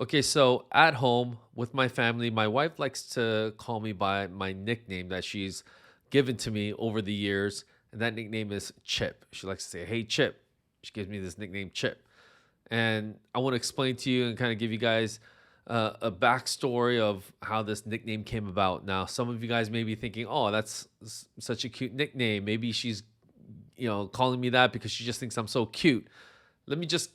Okay, so at home with my family, my wife likes to call me by my nickname that she's given to me over the years, and that nickname is Chip. She likes to say, "Hey, Chip." She gives me this nickname, Chip. And I want to explain to you and kind of give you guys a backstory of how this nickname came about. Now, some of you guys may be thinking, "Oh, that's such a cute nickname. Maybe she's, calling me that because she just thinks I'm so cute." Let me just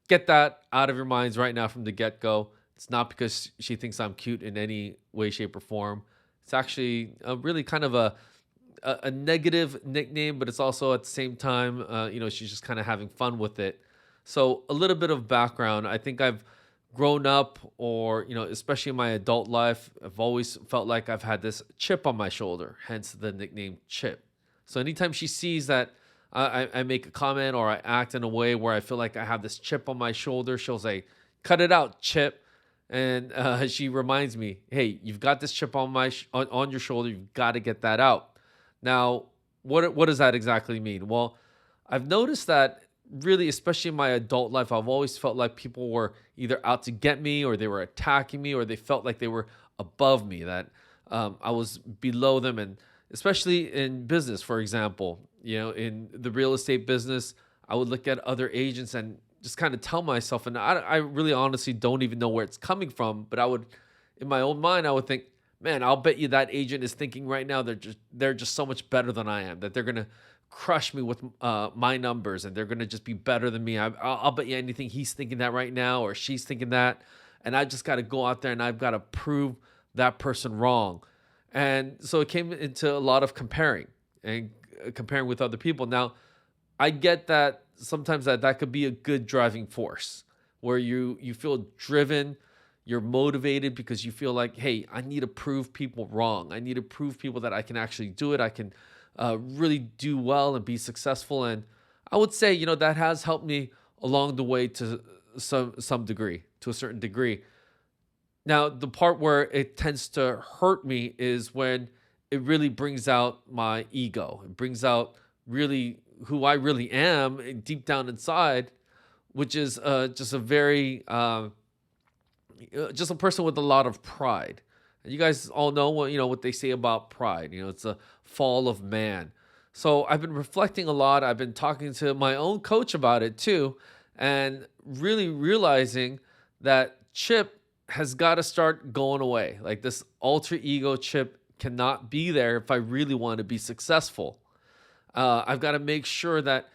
get that out of your minds right now from the get go. It's not because she thinks I'm cute in any way, shape, or form. It's actually a really kind of a negative nickname, but it's also at the same time, she's just kind of having fun with it. So a little bit of background. I think I've grown up, or especially in my adult life, I've always felt like I've had this chip on my shoulder, hence the nickname Chip. So anytime she sees that I make a comment or I act in a way where I feel like I have this chip on my shoulder, she'll say, "Cut it out, Chip." And she reminds me, "Hey, you've got this chip on on your shoulder. You've got to get that out." Now, what does that exactly mean? Well, I've noticed that really, especially in my adult life, I've always felt like people were either out to get me, or they were attacking me, or they felt like they were above me, that I was below them. And especially in business, for example, in the real estate business, I would look at other agents and just kind of tell myself, and I really honestly don't even know where it's coming from, but I would, in my own mind, I would think, man, I'll bet you that agent is thinking right now they're just so much better than I am, that they're gonna crush me with my numbers, and they're gonna just be better than me. I'll bet you anything he's thinking that right now, or she's thinking that, and I just got to go out there and I've got to prove that person wrong. And so it came into a lot of comparing and comparing with other people. Now, I get that sometimes that could be a good driving force, where you feel driven, you're motivated because you feel like, hey, I need to prove people wrong. I need to prove people that I can actually do it. I can really do well and be successful. And I would say, that has helped me along the way to some degree, to a certain degree. Now, the part where it tends to hurt me is when it really brings out my ego. It brings out really who I really am deep down inside, which is just a very, just a person with a lot of pride. And you guys all know what they say about pride. It's a fall of man. So I've been reflecting a lot. I've been talking to my own coach about it too, and really realizing that Chip has got to start going away. Like, this alter ego Chip cannot be there if I really want to be successful. I've got to make sure that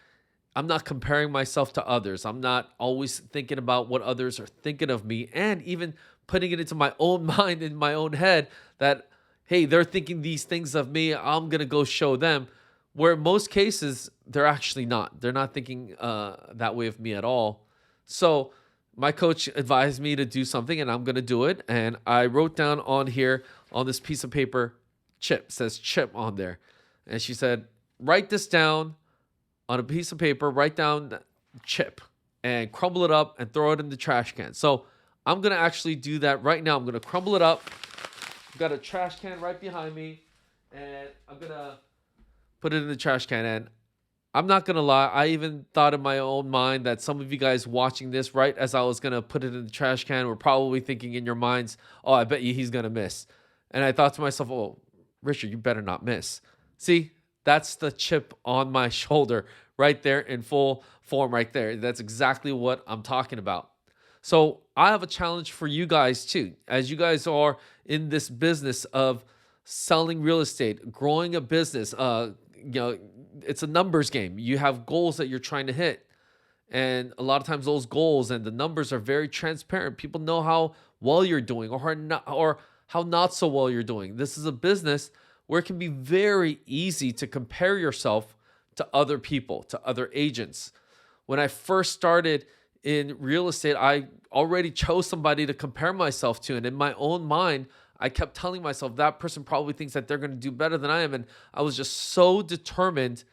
I'm not comparing myself to others. I'm not always thinking about what others are thinking of me, and even putting it into my own mind, in my own head, that, hey, they're thinking these things of me. I'm going to go show them. Where in most cases, they're actually not. They're not thinking that way of me at all. So my coach advised me to do something, and I'm going to do it. And I wrote down on here, on this piece of paper, Chip, says Chip on there. And she said, write this down on a piece of paper, write down Chip, and crumble it up and throw it in the trash can. So I'm going to actually do that right now. I'm going to crumble it up. I've got a trash can right behind me, and I'm going to put it in the trash can. And I'm not going to lie, I even thought in my own mind that some of you guys watching this, right as I was going to put it in the trash can, were probably thinking in your minds, "Oh, I bet you he's going to miss." And I thought to myself, "Oh, Richard, you better not miss." See, that's the chip on my shoulder right there in full form right there. That's exactly what I'm talking about. So I have a challenge for you guys too, as you guys are in this business of selling real estate, growing a business. It's a numbers game. You have goals that you're trying to hit. And a lot of times those goals and the numbers are very transparent. People know how well you're doing, or how not so well you're doing. This is a business where it can be very easy to compare yourself to other people, to other agents. When I first started in real estate, I already chose somebody to compare myself to. And in my own mind, I kept telling myself that person probably thinks that they're going to do better than I am. And I was just so determined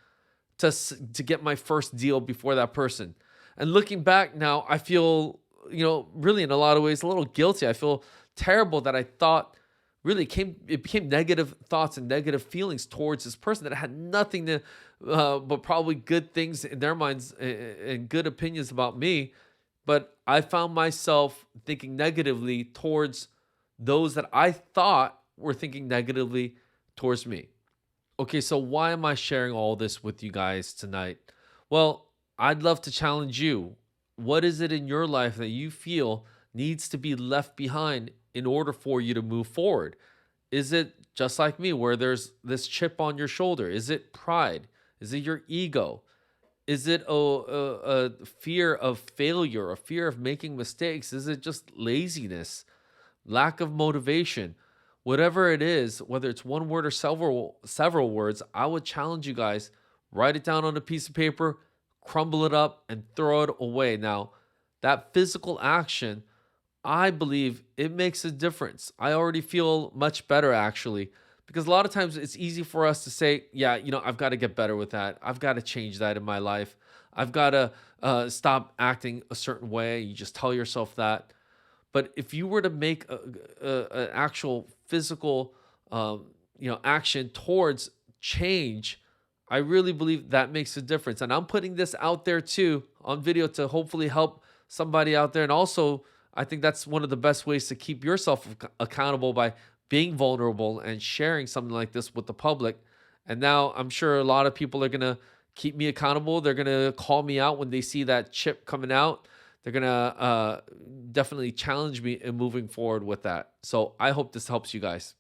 to get my first deal before that person. And looking back now, I feel, really in a lot of ways a little guilty. I feel terrible that I thought, really it became negative thoughts and negative feelings towards this person that had nothing to but probably good things in their minds, and good opinions about me. but I found myself thinking negatively towards those that I thought were thinking negatively towards me. Okay, so why am I sharing all this with you guys tonight? Well, I'd love to challenge you. What is it in your life that you feel needs to be left behind in order for you to move forward? Is it just like me, where there's this chip on your shoulder? Is it pride? Is it your ego? Is it a fear of failure, a fear of making mistakes? Is it just laziness, lack of motivation? Whatever it is, whether it's one word or several words, I would challenge you guys, write it down on a piece of paper, crumble it up, and throw it away. Now, that physical action, I believe it makes a difference. I already feel much better actually, because a lot of times it's easy for us to say, yeah, I've got to get better with that. I've got to change that in my life. I've got to stop acting a certain way. You just tell yourself that. But if you were to make an actual physical, action towards change, I really believe that makes a difference. And I'm putting this out there too on video to hopefully help somebody out there. And also, I think that's one of the best ways to keep yourself accountable by being vulnerable and sharing something like this with the public. And now I'm sure a lot of people are going to keep me accountable. They're going to call me out when they see that chip coming out. They're going to definitely challenge me in moving forward with that. So I hope this helps you guys.